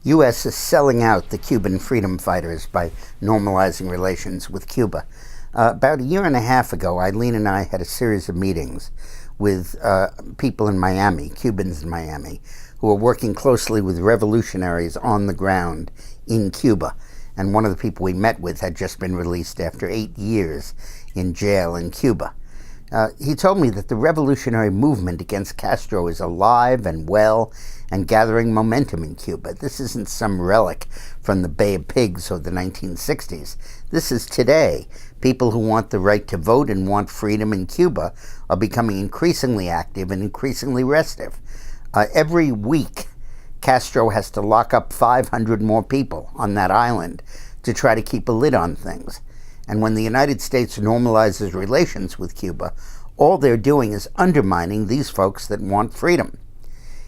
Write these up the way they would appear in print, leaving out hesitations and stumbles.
U.S. is selling out the Cuban freedom fighters by normalizing relations with Cuba. About a year and a half ago, Eileen and I had a series of meetings with people in Miami, Cubans in Miami, who are working closely with revolutionaries on the ground in Cuba. And one of the people we met with had just been released after 8 years in jail in Cuba. He told me that the revolutionary movement against Castro is alive and well and gathering momentum in Cuba. This isn't some relic from the Bay of Pigs or the 1960s. This is today. People who want the right to vote and want freedom in Cuba are becoming increasingly active and increasingly restive. Every week, Castro has to lock up 500 more people on that island to try to keep a lid on things. And when the United States normalizes relations with Cuba, all they're doing is undermining these folks that want freedom.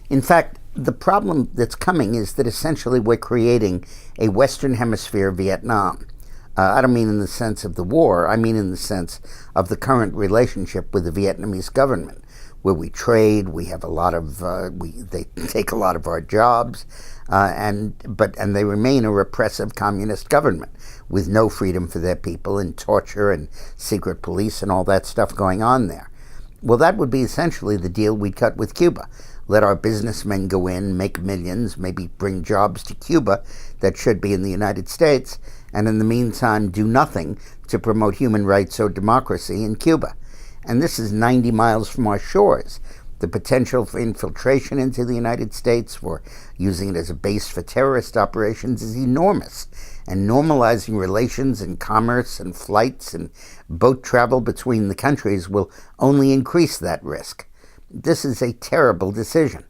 In fact, the problem that's coming is that essentially we're creating a Western Hemisphere Vietnam. I don't mean in the sense of the war, I mean in the sense of the current relationship with the Vietnamese government, where we trade, we have a lot of, they take a lot of our jobs, and they remain a repressive communist government with no freedom for their people and torture and secret police and all that stuff going on there. Well, that would be essentially the deal we'd cut with Cuba. Let our businessmen go in, make millions, maybe bring jobs to Cuba that should be in the United States, and in the meantime do nothing to promote human rights or democracy in Cuba. And this is 90 miles from our shores. The potential for infiltration into the United States, for using it as a base for terrorist operations, is enormous. And normalizing relations and commerce and flights and boat travel between the countries will only increase that risk. This is a terrible decision.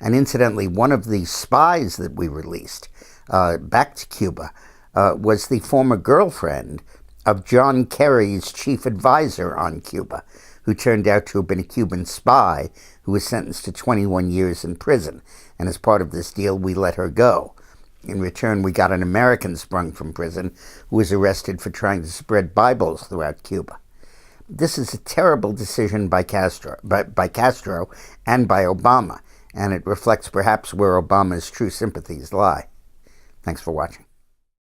And incidentally, one of the spies that we released back to Cuba was the former girlfriend of John Kerry's chief advisor on Cuba, who turned out to have been a Cuban spy who was sentenced to 21 years in prison. And as part of this deal, we let her go. In return, we got an American sprung from prison who was arrested for trying to spread Bibles throughout Cuba. This is a terrible decision by Castro and by Obama, and it reflects perhaps where Obama's true sympathies lie. Thanks for watching.